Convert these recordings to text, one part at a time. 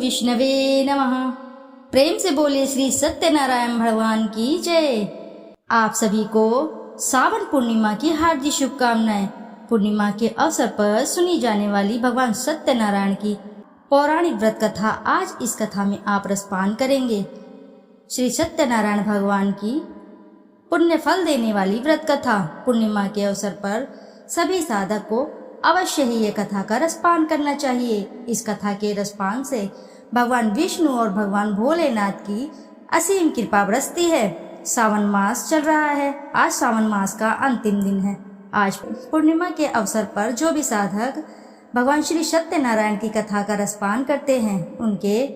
विष्णवे नमः। प्रेम से बोले श्री सत्यनारायण भगवान की जय। आप सभी को सावन पूर्णिमा की हार्दिक शुभकामनाएं। पूर्णिमा के अवसर पर सुनी जाने वाली भगवान सत्यनारायण की पौराणिक व्रत कथा आज इस कथा में आप रसपान करेंगे। श्री सत्यनारायण भगवान की पुण्य फल देने वाली व्रत कथा। पूर्णिमा के अवसर पर सभी साधक को अवश्य ही ये कथा का रसपान करना चाहिए। इस कथा के रसपान से भगवान विष्णु और भगवान भोलेनाथ की असीम कृपा बरसती है। सावन मास चल रहा है। आज सावन मास का अंतिम दिन है। आज पूर्णिमा के अवसर पर जो भी साधक भगवान श्री सत्यनारायण की कथा का रसपान करते हैं उनके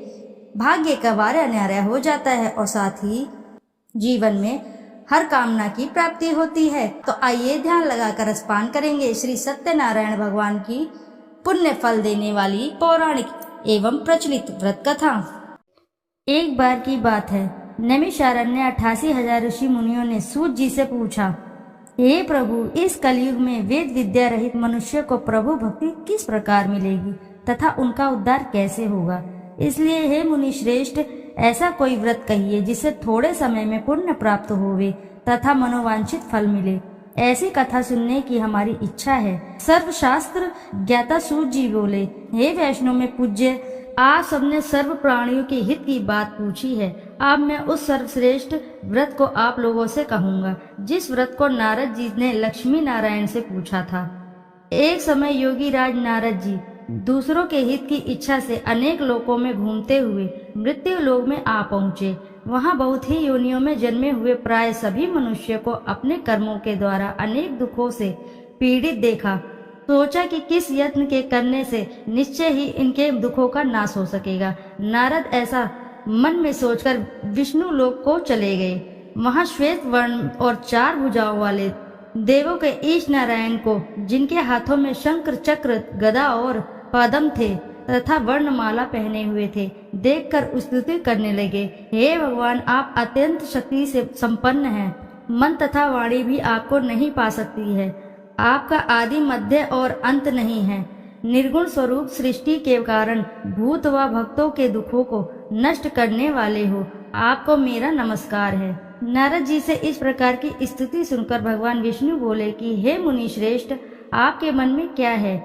भाग्य का वारा न्यारा हो जाता है और साथ ही जीवन में हर कामना की प्राप्ति होती है। तो आइए ध्यान लगाकर रसपान करेंगे श्री सत्यनारायण भगवान की पुण्य फल देने वाली पौराणिक एवं प्रचलित व्रत कथा। एक बार की बात है, नैमिषारण्य 88,000 ऋषि मुनियों ने सूत जी से पूछा, हे प्रभु, इस कलयुग में वेद विद्या रहित मनुष्य को प्रभु भक्ति किस प्रकार मिलेगी तथा उनका उद्धार कैसे होगा। इसलिए हे मुनि श्रेष्ठ, ऐसा कोई व्रत कहिए जिससे थोड़े समय में पुण्य प्राप्त होवे तथा मनोवांछित फल मिले। ऐसी कथा सुनने की हमारी इच्छा है। सर्वशास्त्र ज्ञाता सूत जी बोले, हे वैष्णव में पूज्य, आप सबने सर्व प्राणियों के हित की बात पूछी है। अब मैं उस सर्वश्रेष्ठ व्रत को आप लोगों से कहूँगा जिस व्रत को नारद जी ने लक्ष्मी नारायण से पूछा था। एक समय योगी राज नारद जी दूसरों के हित की इच्छा से अनेक लोकों में घूमते हुए मृत्यु लोक में आ पहुँचे। वहाँ बहुत ही योनियों में जन्मे हुए प्राय सभी मनुष्य को अपने कर्मों के द्वारा अनेक दुखों से पीड़ित देखा। सोचा कि किस यत्न के करने से निश्चय ही इनके दुखों का नाश हो सकेगा। नारद ऐसा मन में सोचकर विष्णु लोक को चले गए। वहाँ श्वेत वर्ण और 4 भुजाओं वाले देवों के ईश नारायण को, जिनके हाथों में शंकर चक्र गदा और पद्म थे तथा वर्णमाला पहने हुए थे, देखकर स्तुति करने लगे, हे भगवान, आप अत्यंत शक्ति से संपन्न हैं। मन तथा वाणी भी आपको नहीं पा सकती है। आपका आदि मध्य और अंत नहीं है। निर्गुण स्वरूप सृष्टि के कारण भूत व भक्तों के दुखों को नष्ट करने वाले हो। आपको मेरा नमस्कार है। नारद जी से इस प्रकार की स्तुति सुनकर भगवान विष्णु बोले कि हे मुनि श्रेष्ठ, आपके मन में क्या है?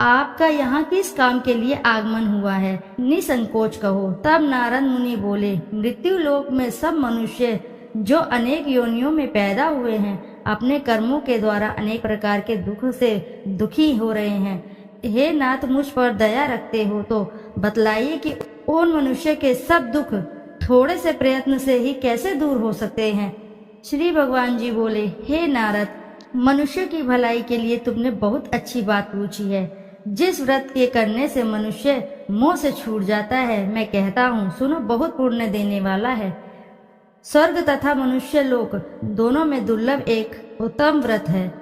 आपका यहाँ किस काम के लिए आगमन हुआ है? निसंकोच कहो। तब नारद मुनि बोले, मृत्यु लोक में सब मनुष्य जो अनेक योनियों में पैदा हुए हैं अपने कर्मों के द्वारा अनेक प्रकार के दुख से दुखी हो रहे हैं। हे नाथ, मुझ पर दया रखते हो तो बतलाइए कि उन मनुष्य के सब दुख थोड़े से प्रयत्न से ही कैसे दूर हो सकते हैं। श्री भगवान जी बोले, हे नारद, मनुष्य की भलाई के लिए तुमने बहुत अच्छी बात पूछी है। जिस व्रत के करने से मनुष्य मोह से छूट जाता है, मैं कहता हूँ, सुनो, बहुत पुण्य देने वाला है। स्वर्ग तथा मनुष्य लोक दोनों में दुर्लभ एक उत्तम व्रत है।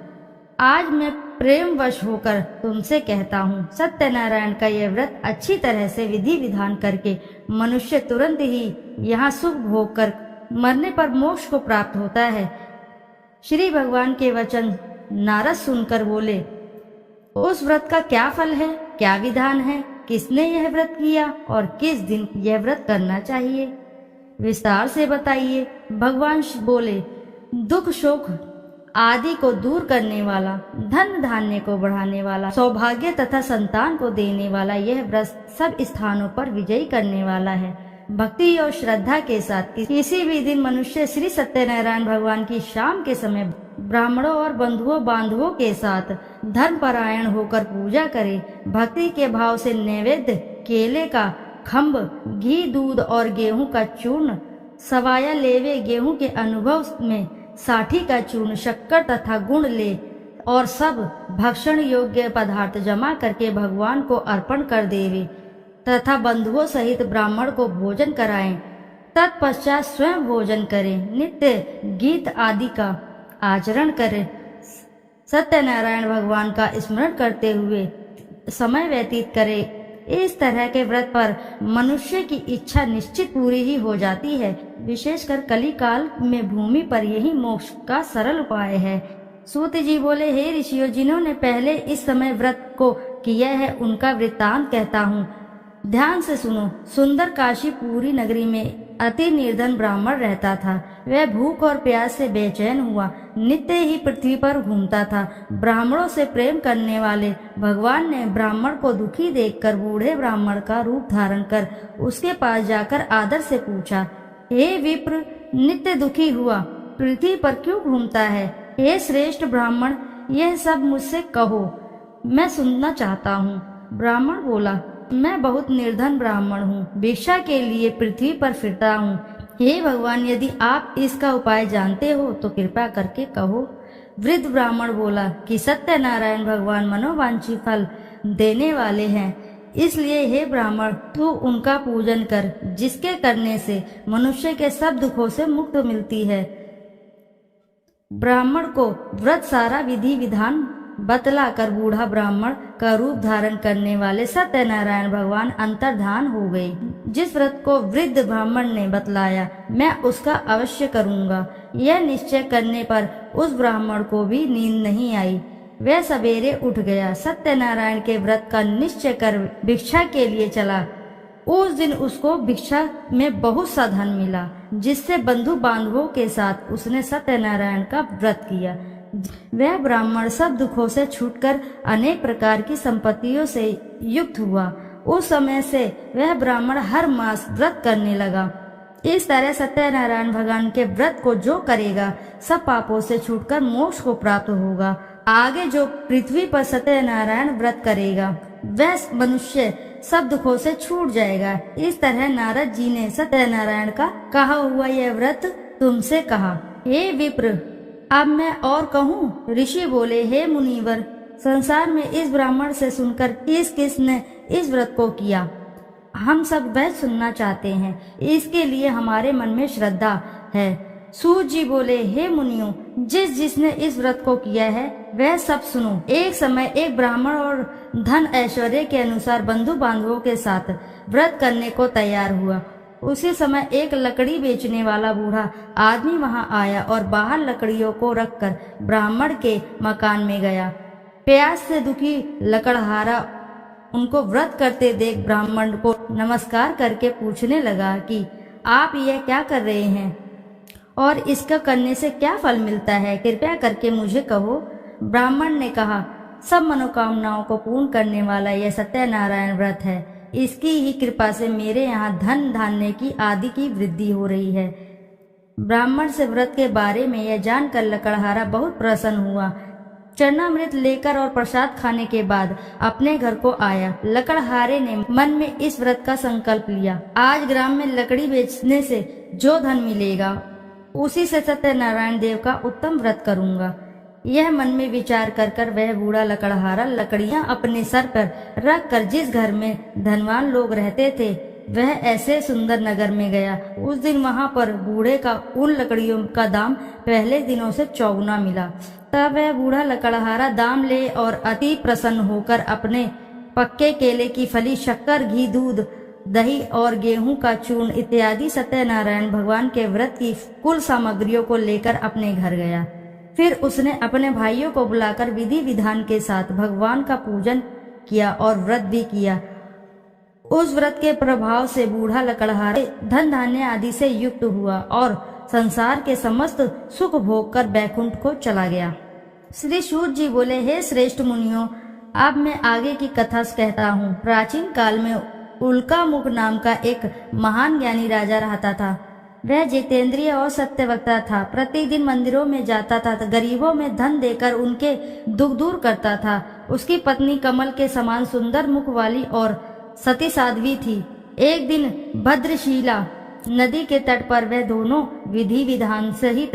आज मैं प्रेमवश होकर तुमसे कहता हूँ, सत्यनारायण का यह व्रत अच्छी तरह से विधि विधान करके मनुष्य तुरंत ही यहाँ सुख भोग कर मरने पर मोक्ष को प्राप्त होता है। श्री भगवान के वचन नारद सुनकर बोले, उस व्रत का क्या फल है, क्या विधान है, किसने यह व्रत किया और किस दिन यह व्रत करना चाहिए, विस्तार से बताइए। भगवान बोले, दुख शोक आदि को दूर करने वाला, धन धान्य को बढ़ाने वाला, सौभाग्य तथा संतान को देने वाला यह व्रत सब स्थानों पर विजयी करने वाला है। भक्ति और श्रद्धा के साथ किसी भी दिन मनुष्य श्री सत्यनारायण भगवान की शाम के समय ब्राह्मणों और बंधुओं बांधवों के साथ धर्मपरायण होकर पूजा करे। भक्ति के भाव से नैवेद्य केले का खम्भ, घी, दूध और गेहूं का चूर्ण, सवाया लेवे गेहूं के अनुभव में साठी का चूर्ण, शक्कर तथा गुण ले और सब भक्षण योग्य पदार्थ जमा करके भगवान को अर्पण कर देवे तथा बंधुओं सहित ब्राह्मण को भोजन कराएं। तत्पश्चात स्वयं भोजन करें, नित्य गीत आदि का आचरण करें, सत्यनारायण भगवान का स्मरण करते हुए समय व्यतीत करें। इस तरह के व्रत पर मनुष्य की इच्छा निश्चित पूरी ही हो जाती है। विशेषकर कली काल में भूमि पर यही मोक्ष का सरल उपाय है। सूत जी बोले, हे ऋषियों, जिन्होंने पहले इस समय व्रत को किया है उनका वृत्तांत कहता हूँ। ध्यान से सुनो। सुंदर काशीपुरी नगरी में अति निर्धन ब्राह्मण रहता था। वह भूख और प्यास से बेचैन हुआ नित्य ही पृथ्वी पर घूमता था। ब्राह्मणों से प्रेम करने वाले भगवान ने ब्राह्मण को दुखी देखकर बूढ़े ब्राह्मण का रूप धारण कर उसके पास जाकर आदर से पूछा, हे विप्र, नित्य दुखी हुआ पृथ्वी पर क्यों घूमता है? हे श्रेष्ठ ब्राह्मण, यह सब मुझसे कहो, मैं सुनना चाहता हूँ। ब्राह्मण बोला, मैं बहुत निर्धन ब्राह्मण हूँ, भिक्षा के लिए पृथ्वी पर फिरता हूँ। हे भगवान, यदि आप इसका उपाय जानते हो तो कृपा करके कहो। वृद्ध ब्राह्मण बोला कि सत्यनारायण भगवान मनोवांछित फल देने वाले हैं, इसलिए हे ब्राह्मण, तू उनका पूजन कर, जिसके करने से मनुष्य के सब दुखों से मुक्त मिलती है। ब्राह्मण को व्रत सारा विधि विधान बतला कर बूढ़ा ब्राह्मण का रूप धारण करने वाले सत्यनारायण भगवान अंतर्धान हो गए। जिस व्रत को वृद्ध ब्राह्मण ने बतलाया, मैं उसका अवश्य करूंगा। यह निश्चय करने पर उस ब्राह्मण को भी नींद नहीं आई। वह सवेरे उठ गया, सत्यनारायण के व्रत का निश्चय कर भिक्षा के लिए चला। उस दिन उसको भिक्षा में बहुत सा धन मिला, जिससे बंधु बांधवों के साथ उसने सत्यनारायण का व्रत किया। वह ब्राह्मण सब दुखों से छूटकर अनेक प्रकार की संपत्तियों से युक्त हुआ। उस समय से वह ब्राह्मण हर मास व्रत करने लगा। इस तरह सत्यनारायण भगवान के व्रत को जो करेगा, सब पापों से छूटकर मोक्ष को प्राप्त होगा। आगे जो पृथ्वी पर सत्यनारायण व्रत करेगा, वह मनुष्य सब दुखों से छूट जाएगा। इस तरह नारद जी ने सत्यनारायण का कहा हुआ यह व्रत तुमसे कहा। हे विप्र, अब मैं और कहूँ? ऋषि बोले, हे मुनिवर, संसार में इस ब्राह्मण से सुनकर किस किस ने इस व्रत को किया, हम सब वह सुनना चाहते हैं। इसके लिए हमारे मन में श्रद्धा है। सूत जी बोले, हे मुनियों, जिस जिसने इस व्रत को किया है वह सब सुनो। एक समय एक ब्राह्मण और धन ऐश्वर्य के अनुसार बंधु बांधवों के साथ व्रत करने को तैयार हुआ। उसी समय एक लकड़ी बेचने वाला बूढ़ा आदमी वहां आया और बाहर लकड़ियों को रखकर ब्राह्मण के मकान में गया। प्यास से दुखी लकड़हारा उनको व्रत करते देख ब्राह्मण को नमस्कार करके पूछने लगा कि आप यह क्या कर रहे हैं और इसका करने से क्या फल मिलता है, कृपया करके मुझे कहो। ब्राह्मण ने कहा, सब मनोकामनाओं को पूर्ण करने वाला यह सत्यनारायण व्रत है। इसकी ही कृपा से मेरे यहाँ धन धान्य की आदि की वृद्धि हो रही है। ब्राह्मण से व्रत के बारे में यह जानकर लकड़हारा बहुत प्रसन्न हुआ। चरणामृत लेकर और प्रसाद खाने के बाद अपने घर को आया। लकड़हारे ने मन में इस व्रत का संकल्प लिया, आज ग्राम में लकड़ी बेचने से जो धन मिलेगा उसी से सत्यनारायण देव का उत्तम व्रत करूंगा। यह मन में विचार कर कर वह बूढ़ा लकड़हारा लकड़ियां अपने सर पर रख कर जिस घर में धनवान लोग रहते थे वह ऐसे सुंदर नगर में गया। उस दिन वहां पर बूढ़े का उन लकड़ियों का दाम पहले दिनों से चौगुना मिला। तब वह बूढ़ा लकड़हारा दाम ले और अति प्रसन्न होकर अपने पक्के केले की फली, शक्कर, घी, दूध, दही और गेहूं का चूर्ण इत्यादि सत्यनारायण भगवान के व्रत की कुल सामग्रियों को लेकर अपने घर गया। फिर उसने अपने भाइयों को बुलाकर विधि विधान के साथ भगवान का पूजन किया और व्रत भी किया। उस व्रत के प्रभाव से बूढ़ा लकड़हारा धन धान्य आदि से युक्त हुआ और संसार के समस्त सुख भोग कर बैकुंठ को चला गया। श्री सूत जी बोले, हे श्रेष्ठ मुनियों, अब मैं आगे की कथा कहता हूँ। प्राचीन काल में उल्कामुख नाम का एक महान ज्ञानी राजा रहता था। वह जितेंद्रिय और सत्यवक्ता था। प्रतिदिन मंदिरों में जाता था, गरीबों में धन देकर उनके दुख दूर करता था। उसकी पत्नी कमल के समान सुंदर मुख वाली और सती साध्वी थी। एक दिन भद्रशिला नदी के तट पर वह दोनों विधि विधान सहित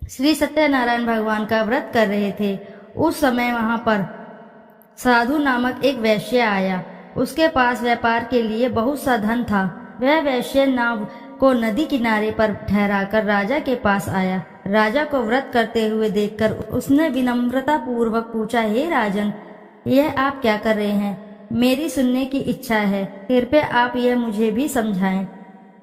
श्री सत्यनारायण भगवान का व्रत कर रहे थे। उस समय वहां पर साधु नामक एक वैश्य आया। उसके पास व्यापार के लिए बहुत सा धन था। वह वैश्य नाव को नदी किनारे पर ठहराकर राजा के पास आया। राजा को व्रत करते हुए देखकर उसने विनम्रता पूर्वक पूछा, हे राजन, यह आप क्या कर रहे हैं? मेरी सुनने की इच्छा है, कृपया आप यह मुझे भी समझाएं।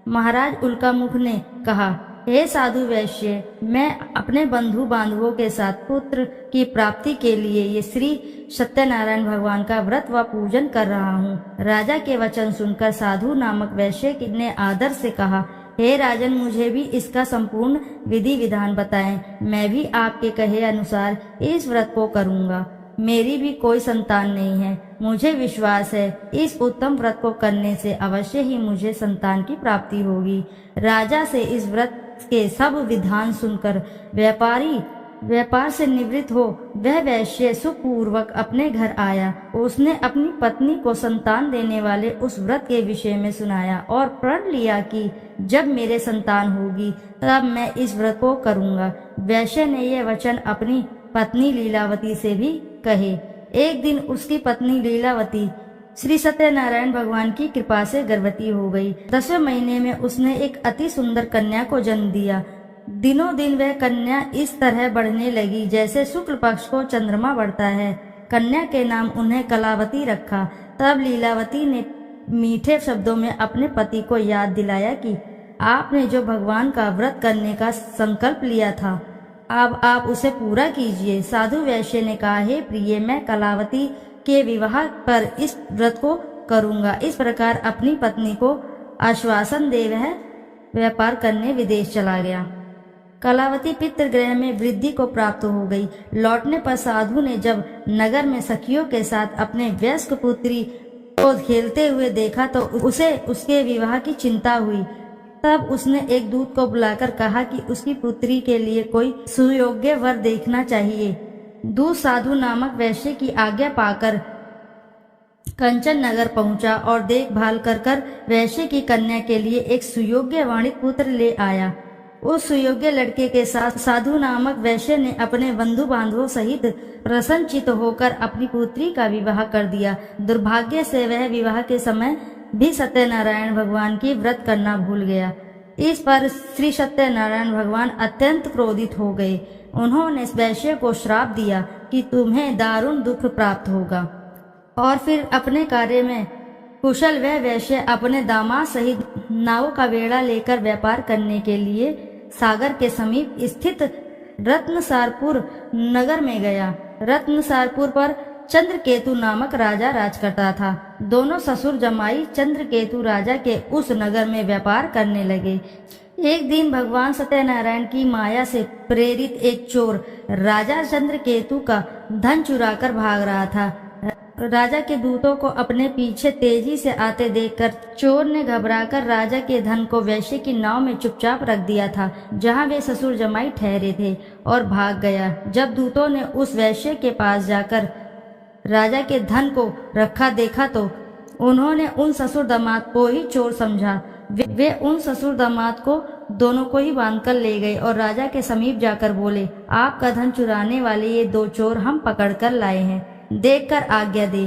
महाराज उल्कामुख ने कहा, हे साधु वैश्य, मैं अपने बंधु बांधवों के साथ पुत्र की प्राप्ति के लिए ये श्री सत्यनारायण भगवान का व्रत व पूजन कर रहा हूँ। राजा के वचन सुनकर साधु नामक वैश्य ने आदर से कहा, हे राजन, मुझे भी इसका संपूर्ण विधि विधान बताएं। मैं भी आपके कहे अनुसार इस व्रत को करूँगा। मेरी भी कोई संतान नहीं है। मुझे विश्वास है इस उत्तम व्रत को करने से अवश्य ही मुझे संतान की प्राप्ति होगी। राजा से इस व्रत के सब विधान सुनकर व्यापार से निवृत्त हो वह वैश्य सुखपूर्वक अपने घर आया। उसने अपनी पत्नी को संतान देने वाले उस व्रत के विषय में सुनाया और प्रण लिया कि जब मेरे संतान होगी तब मैं इस व्रत को करूँगा। वैश्य ने यह वचन अपनी पत्नी लीलावती से भी कहे। एक दिन उसकी पत्नी लीलावती श्री सत्यनारायण भगवान की कृपा से गर्भवती हो गई। 10वें महीने में उसने एक अति सुंदर कन्या को जन्म दिया। दिनों दिन वह कन्या इस तरह बढ़ने लगी जैसे शुक्ल पक्ष को चंद्रमा बढ़ता है। कन्या के नाम उन्हें कलावती रखा। तब लीलावती ने मीठे शब्दों में अपने पति को याद दिलाया कि आपने जो भगवान का व्रत करने का संकल्प लिया था, अब आप उसे पूरा कीजिए। साधु वैश्य ने कहा, हे प्रिय, मैं कलावती के विवाह पर इस व्रत को करूंगा। इस प्रकार अपनी पत्नी को आश्वासन दे वह व्यापार करने विदेश चला गया। कलावती पितृगृह में वृद्धि को प्राप्त हो गई। लौटने पर साधु ने जब नगर में सखियों के साथ अपने वयस्क पुत्री को खेलते हुए देखा तो उसे उसके विवाह की चिंता हुई। तब उसने एक दूत को बुलाकर कहा कि उसकी पुत्री के लिए कोई सुयोग्य वर देखना चाहिए। दूत साधु नामक वैश्य की आज्ञा पाकर कंचन नगर पहुंचा और देखभाल कर वैश्य की कन्या के लिए एक सुयोग्य वाणिक पुत्र ले आया। उस सुयोग्य लड़के के साथ साधु नामक वैश्य ने अपने बंधु बांधवों सहित प्रसन्नचित होकर अपनी पुत्री का विवाह कर दिया। दुर्भाग्य से वह विवाह के समय भी सत्यनारायण भगवान की व्रत करना भूल गया। इस पर श्री सत्यनारायण भगवान अत्यंत क्रोधित हो गए। उन्होंने वैश्य को श्राप दिया कि तुम्हें दारुण दुख प्राप्त होगा। और फिर अपने कार्य में कुशल वह वैश्य अपने दामाद सहित नाव का बेड़ा लेकर व्यापार करने के लिए सागर के समीप स्थित रत्नसारपुर नगर में गया। रत्नसारपुर पर चंद्रकेतु नामक राजा राज करता था। दोनों ससुर जमाई चंद्रकेतु राजा के उस नगर में व्यापार करने लगे। एक दिन भगवान सत्यनारायण की माया से प्रेरित एक चोर राजा चंद्रकेतु का धन चुराकर भाग रहा था। राजा के दूतों को अपने पीछे तेजी से आते देखकर चोर ने घबराकर राजा के धन को वैश्य की नाव में चुपचाप रख दिया था जहां वे ससुर जमाई ठहरे थे और भाग गया। जब दूतों ने उस वैश्य के पास जाकर राजा के धन को रखा देखा तो उन्होंने उन ससुर दामाद को ही चोर समझा। वे उन ससुर दामाद को दोनों को ही बांधकर ले गए और राजा के समीप जाकर बोले, आपका धन चुराने वाले ये दो चोर हम पकड़कर लाए हैं, देखकर आज्ञा दे।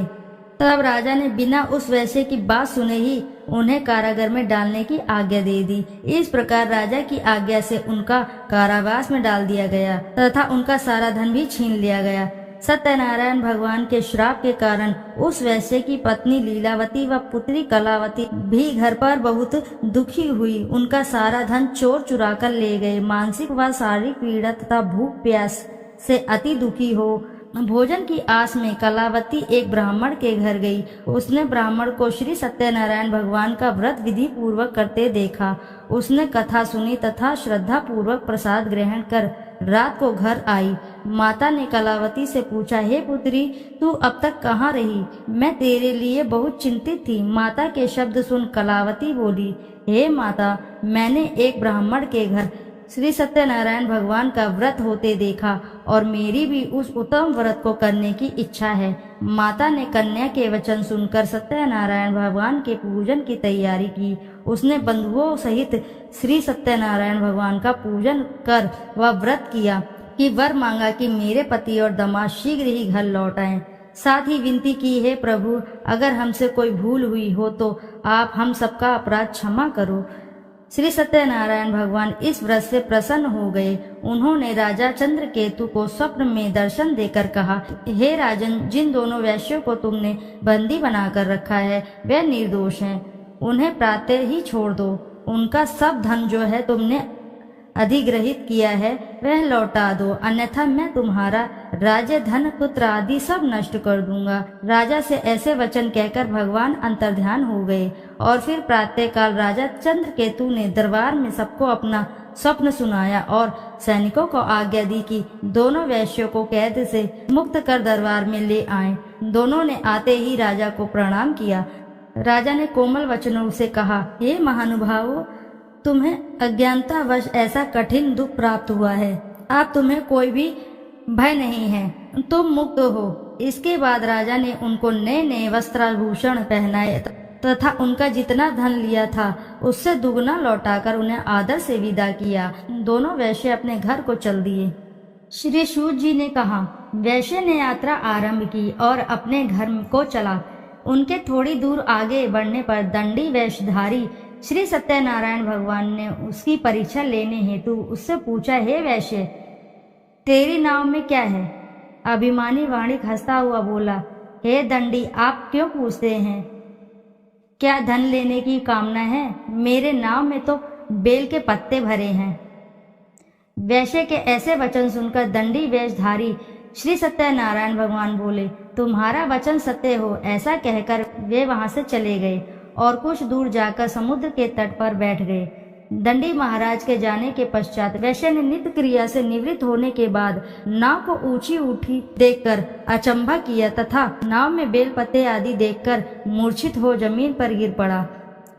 तब राजा ने बिना उस वैश्य की बात सुने ही उन्हें कारागार में डालने की आज्ञा दे दी। इस प्रकार राजा की आज्ञा से उनका कारावास में डाल दिया गया तथा उनका सारा धन भी छीन लिया गया। सत्यनारायण भगवान के श्राप के कारण उस वैश्य की पत्नी लीलावती व पुत्री कलावती भी घर पर बहुत दुखी हुई। उनका सारा धन चोर चुरा कर ले गए। मानसिक व शारीरिक पीड़ा तथा भूख प्यास से अति दुखी हो भोजन की आस में कलावती एक ब्राह्मण के घर गई। उसने ब्राह्मण को श्री सत्यनारायण भगवान का व्रत विधि पूर्वक करते देखा। उसने कथा सुनी तथा श्रद्धा पूर्वक प्रसाद ग्रहण कर रात को घर आई। माता ने कलावती से पूछा, हे पुत्री, तू अब तक कहाँ रही? मैं तेरे लिए बहुत चिंतित थी। माता के शब्द सुन कलावती बोली, हे माता, मैंने एक ब्राह्मण के घर श्री सत्यनारायण भगवान का व्रत होते देखा और मेरी भी उस उत्तम व्रत को करने की इच्छा है। माता ने कन्या के वचन सुनकर सत्यनारायण भगवान के पूजन की तैयारी की। उसने बंधुओं सहित श्री सत्यनारायण भगवान का पूजन कर वह व्रत किया कि वर मांगा कि मेरे पति और दामाद शीघ्र ही घर लौट आएं। साथ ही विनती की, हे प्रभु, अगर हमसे कोई भूल हुई हो तो आप हम सबका अपराध क्षमा करो। श्री सत्यनारायण भगवान इस व्रत से प्रसन्न हो गए। उन्होंने राजा चंद्रकेतु को स्वप्न में दर्शन देकर कहा, हे राजन, जिन दोनों वैश्यों को तुमने बंदी बनाकर रखा है वे निर्दोष हैं। उन्हें प्रातः ही छोड़ दो। उनका सब धन जो है तुमने अधिग्रहित किया है वह लौटा दो, अन्यथा मैं तुम्हारा राज्य, धन, पुत्र आदि सब नष्ट कर दूंगा। राजा से ऐसे वचन कहकर भगवान अंतर्ध्यान हो गए। और फिर प्रातःकाल राजा चंद्रकेतु ने दरबार में सबको अपना स्वप्न सुनाया और सैनिकों को आज्ञा दी कि दोनों वैश्यों को कैद से मुक्त कर दरबार में ले आए। दोनों ने आते ही राजा को प्रणाम किया। राजा ने कोमल वचनों से कहा, हे महानुभावों, तुम्हें अज्ञानतावश ऐसा कठिन दुख प्राप्त हुआ है। अब तुम्हें कोई भी भय नहीं है, तुम मुक्त हो। इसके बाद राजा ने उनको नए नए वस्त्राभूषण पहनाए तथा उनका जितना धन लिया था उससे दुगना लौटाकर उन्हें आदर से विदा किया। दोनों वैश्य अपने घर को चल दिए। श्री सूत जी ने कहा, वैश्य ने यात्रा आरंभ की और अपने घर को चला। उनके थोड़ी दूर आगे बढ़ने पर दंडी वेशधारी श्री सत्यनारायण भगवान ने उसकी परीक्षा लेने हेतु उससे पूछा, हे वैश्य, तेरी नाव में क्या है? अभिमानी वाणिक हंसता हुआ बोला, हे दंडी, आप क्यों पूछते हैं? क्या धन लेने की कामना है? मेरे नाव में तो बेल के पत्ते भरे हैं। वैश्य के ऐसे वचन सुनकर दंडी वेशधारी श्री सत्यनारायण भगवान बोले, तुम्हारा वचन सत्य हो। ऐसा कहकर वे वहां से चले गए और कुछ दूर जाकर समुद्र के तट पर बैठ गए। दंडी महाराज के जाने के पश्चात वैश्य ने नित्य क्रिया से निवृत्त होने के बाद नाव को ऊंची उठी देखकर अचंभा किया तथा नाव में बेलपत्ते आदि देखकर मूर्छित हो जमीन पर गिर पड़ा।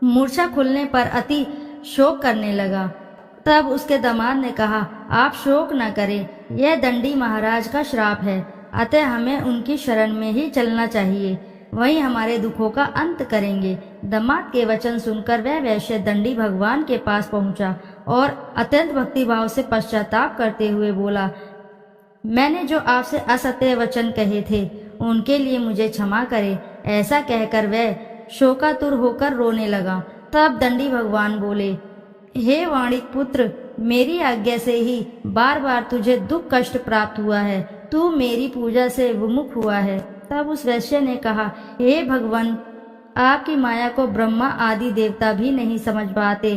मूर्छा खुलने पर अति शोक करने लगा। तब उसके दामाद ने कहा, आप शोक न करें, यह दंडी महाराज का श्राप है, अतः हमें उनकी शरण में ही चलना चाहिए, वही हमारे दुखों का अंत करेंगे। दामाद के वचन सुनकर वह वैश्य दंडी भगवान के पास पहुंचा और अत्यंत भक्तिभाव से पश्चाताप करते हुए बोला, मैंने जो आपसे असत्य वचन कहे थे उनके लिए मुझे क्षमा करे। ऐसा कहकर वह शोकातुर होकर रोने लगा। तब दंडी भगवान बोले, हे वाणिक पुत्र, मेरी आज्ञा से ही बार बार तुझे दुख कष्ट प्राप्त हुआ है, तू मेरी पूजा से विमुख हुआ है। तब उस वैश्य ने कहा, हे भगवान, आपकी माया को ब्रह्मा आदि देवता भी नहीं समझ पाते,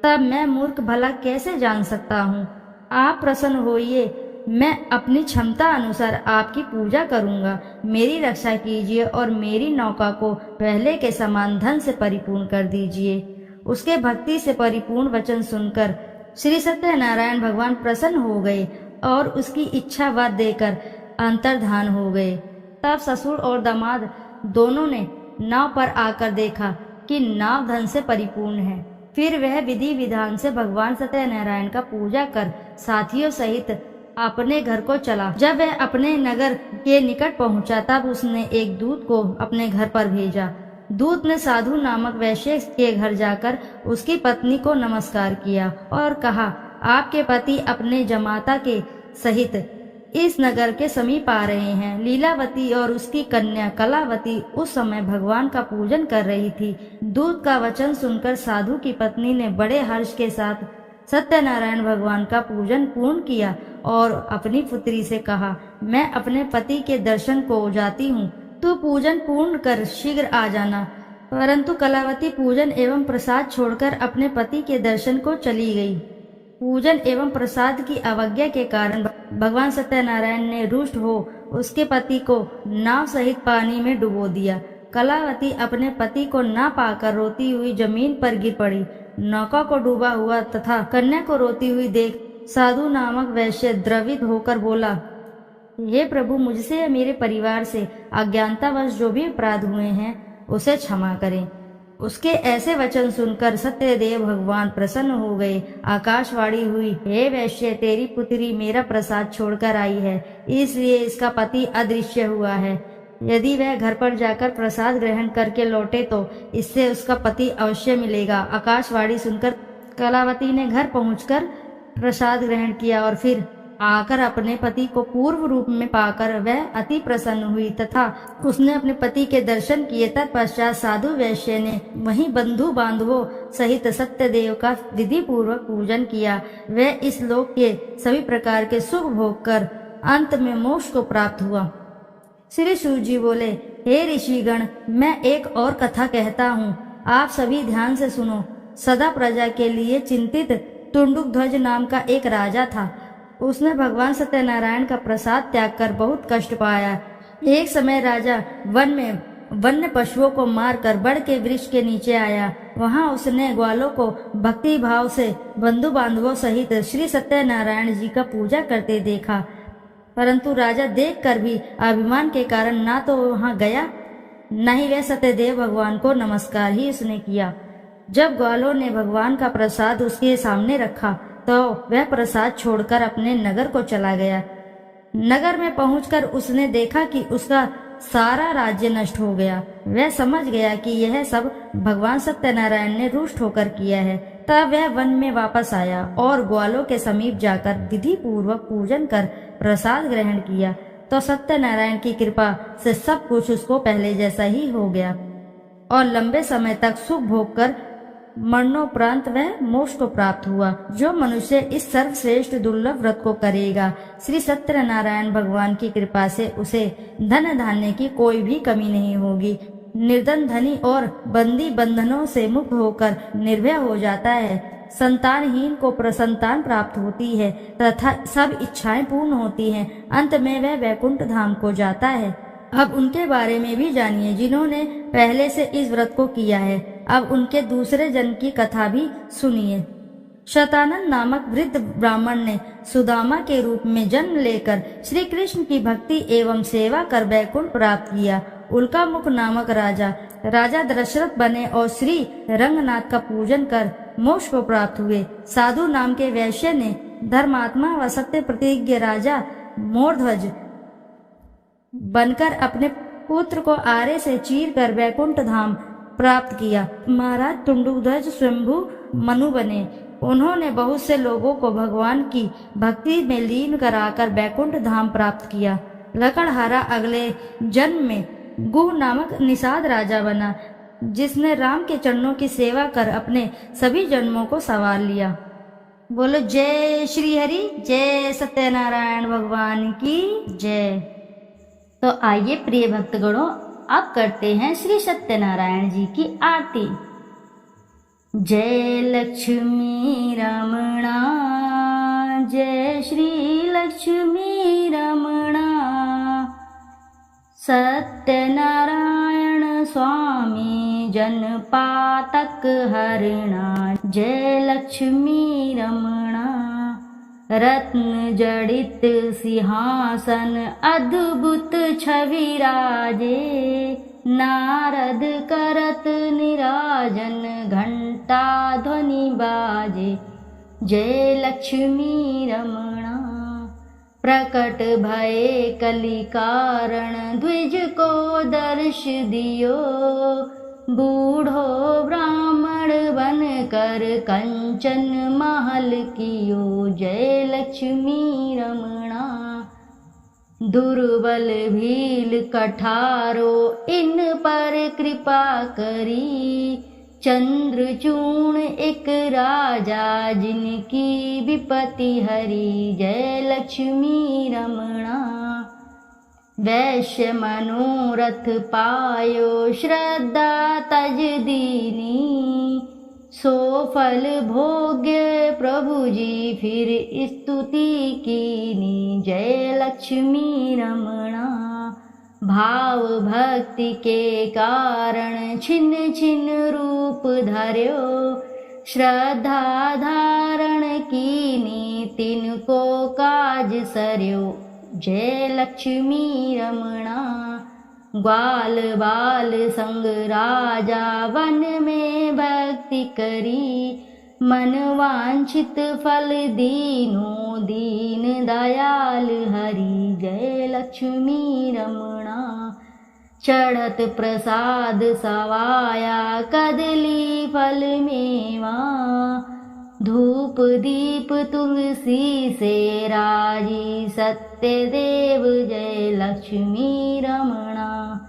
तब मैं मूर्ख भला कैसे जान सकता हूँ? आप प्रसन्न होइए, मैं अपनी क्षमता अनुसार आपकी पूजा करूँगा। मेरी रक्षा कीजिए और मेरी नौका को पहले के समान धन से परिपूर्ण कर दीजिए। उसके भक्ति से परिपूर्ण वचन सुनकर श्री सत्यनारायण भगवान प्रसन्न हो गए और उसकी इच्छा वर देकर अंतर्धान हो गए। तब ससुर और दामाद दोनों ने नाव पर आकर देखा कि नाव धन से परिपूर्ण है। फिर वह विधि विधान से भगवान सत्यनारायण का पूजा कर साथियों सहित अपने घर को चला। जब वह अपने नगर के निकट पहुंचा तब उसने एक दूत को अपने घर पर भेजा। दूत ने साधु नामक वैश्य के घर जाकर उसकी पत्नी को नमस्कार किया और कहा, आपके पति अपने जमाता के सहित इस नगर के समीप आ रहे हैं। लीलावती और उसकी कन्या कलावती उस समय भगवान का पूजन कर रही थी। दूत का वचन सुनकर साधु की पत्नी ने बड़े हर्ष के साथ सत्यनारायण भगवान का पूजन पूर्ण किया और अपनी पुत्री से कहा, मैं अपने पति के दर्शन को जाती हूँ, तू पूजन पूर्ण कर शीघ्र आ जाना। परंतु कलावती पूजन एवं प्रसाद छोड़कर अपने पति के दर्शन को चली गई। पूजन एवं प्रसाद की अवज्ञा के कारण भगवान सत्यनारायण ने रुष्ट हो उसके पति को नाव सहित पानी में डुबो दिया। कलावती अपने पति को न पाकर रोती हुई जमीन पर गिर पड़ी। नौका को डूबा हुआ तथा कन्या को रोती हुई देख साधु नामक वैश्य द्रवित होकर बोला, हे प्रभु, मुझसे या मेरे परिवार से अज्ञानतावश जो भी अपराध हुए हैं उसे क्षमा करें। उसके ऐसे वचन सुनकर सत्यदेव भगवान प्रसन्न हो गए। आकाशवाणी हुई, हे वैश्य, तेरी पुत्री मेरा प्रसाद छोड़कर आई है, इसलिए इसका पति अदृश्य हुआ है। यदि वह घर पर जाकर प्रसाद ग्रहण करके लौटे तो इससे उसका पति अवश्य मिलेगा। आकाशवाणी सुनकर कलावती ने घर पहुंचकर प्रसाद ग्रहण किया और फिर आकर अपने पति को पूर्व रूप में पाकर वह अति प्रसन्न हुई तथा उसने अपने पति के दर्शन किए। तत्पश्चात साधु वैश्य ने वहीं बंधु बांधवों सहित सत्यदेव का विधि पूर्वक पूजन किया। वह इस लोक के सभी प्रकार के सुख भोग कर अंत में मोक्ष को प्राप्त हुआ। श्री सूत जी बोले, हे ऋषिगण, मैं एक और कथा कहता हूँ, आप सभी ध्यान से सुनो। सदा प्रजा के लिए चिंतित टुंडुक ध्वज नाम का एक राजा था। उसने भगवान सत्यनारायण का प्रसाद त्याग कर बहुत कष्ट पाया। एक समय राजा वन में वन्य पशुओं को मारकर बड़ के वृक्ष के नीचे आया। वहां उसने ग्वालों को भक्ति भाव से बंधु बांधवों सहित श्री सत्यनारायण जी का पूजा करते देखा, परंतु राजा देखकर भी अभिमान के कारण ना तो वहां गया, न ही वह सत्यदेव भगवान को नमस्कार ही उसने किया। जब ग्वालों ने भगवान का प्रसाद उसके सामने रखा तो वह प्रसाद छोड़कर अपने नगर को चला गया। नगर में पहुंचकर उसने देखा कि उसका सारा राज्य नष्ट हो गया। वह समझ गया कि यह सब भगवान सत्यनारायण ने रुष्ट होकर किया है। तब वह वन में वापस आया और ग्वालों के समीप जाकर विधि पूर्वक पूजन कर प्रसाद ग्रहण किया तो सत्यनारायण की कृपा से सब कुछ उसको पहले जैसा ही हो गया और लंबे समय तक सुख भोग कर मरणोपरांत वह मोक्ष को प्राप्त हुआ। जो मनुष्य इस सर्वश्रेष्ठ दुर्लभ व्रत को करेगा, श्री सत्यनारायण भगवान की कृपा से उसे धन धान्य की कोई भी कमी नहीं होगी। निर्धन धनी और बंदी बंधनों से मुक्त होकर निर्भय हो जाता है। संतानहीन को प्रसंतान प्राप्त होती है तथा सब इच्छाएं पूर्ण होती हैं। अंत में वह वैकुंठ धाम को जाता है। अब उनके बारे में भी जानिए जिन्होंने पहले से इस व्रत को किया है। अब उनके दूसरे जन्म की कथा भी सुनिए। शतानंद नामक वृद्ध ब्राह्मण ने सुदामा के रूप में जन्म लेकर श्री कृष्ण की भक्ति एवं सेवा कर वैकुंठ प्राप्त किया। उल्कामुख नामक राजा दशरथ बने और श्री रंगनाथ का पूजन कर मोक्ष को प्राप्त हुए। साधु नाम के वैश्य ने धर्मात्मा व सत्य प्रतिज्ञ राजा मोरध्वज बनकर अपने पुत्र को आरे से चीर कर वैकुंठ धाम प्राप्त किया। महाराज टुंडुकध्वज स्वयंभू मनु बने। उन्होंने बहुत से लोगों को भगवान की भक्ति में लीन कराकर वैकुंठ धाम प्राप्त किया। लकड़हारा अगले जन्म में गुह नामक निषाद राजा बना, जिसने राम के चरणों की सेवा कर अपने सभी जन्मों को संवार लिया। बोलो जय श्री हरि, जय सत्यनारायण भगवान की जय। तो आइए प्रिय भक्तगणों, अब करते हैं श्री सत्यनारायण जी की आरती। जय लक्ष्मी रमणा, जय श्री लक्ष्मी रमणा, सत्यनारायण स्वामी जन पातक हरणा। जय लक्ष्मी रमणा, रत्न जड़ित सिंहासन अद्भुत छवि राजे, नारद करत निराजन घंटा ध्वनि बाजे। जय लक्ष्मी रमणा, प्रकट भये कलि कारण द्विज को दर्श दियो, बूढ़ो ब्राह्मण बन कर कंचन महल कियो। जय लक्ष्मी रमणा, दुर्बल भील कठारो इन पर कृपा करी, चंद्रचूर्ण एक राजा जिनकी विपत्ति हरी। जय लक्ष्मी रमणा, वैश्य मनोरथ पायो श्रद्धा तज दीनी, सो फल भोग्य प्रभु जी फिर स्तुति कीनी। जय लक्ष्मी रमणा, भाव भक्ति के कारण छिन छिन रूप धर्यो, श्रद्धा धारण कीनी तिनको काज सरयो। जय लक्ष्मी रमणा, ग्वाल बाल संग राजा वन में भक्ति करी, मन वांछित फल दीनो दीन दयाल हरि। जय लक्ष्मी रमणा, चढ़त प्रसाद सवाया कदली फल मेवा, धूप दीप तुलसी से राजी सत्यदेव। जय लक्ष्मी रमणा,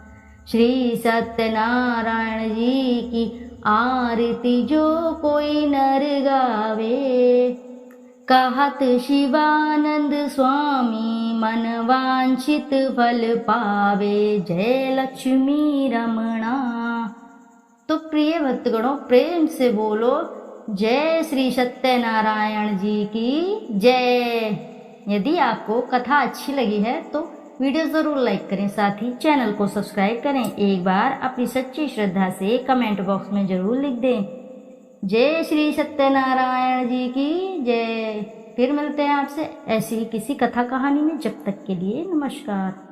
श्री सत्यनारायण जी की आरती जो कोई नर गावे, कहत शिवानंद स्वामी मन वांछित फल पावे। जय लक्ष्मी रमणा। तो प्रिय भक्तगणों, प्रेम से बोलो जय श्री सत्यनारायण जी की जय। यदि आपको कथा अच्छी लगी है तो वीडियो ज़रूर लाइक करें, साथ ही चैनल को सब्सक्राइब करें। एक बार अपनी सच्ची श्रद्धा से कमेंट बॉक्स में ज़रूर लिख दें, जय श्री सत्यनारायण जी की जय। फिर मिलते हैं आपसे ऐसी ही किसी कथा कहानी में। जब तक के लिए नमस्कार।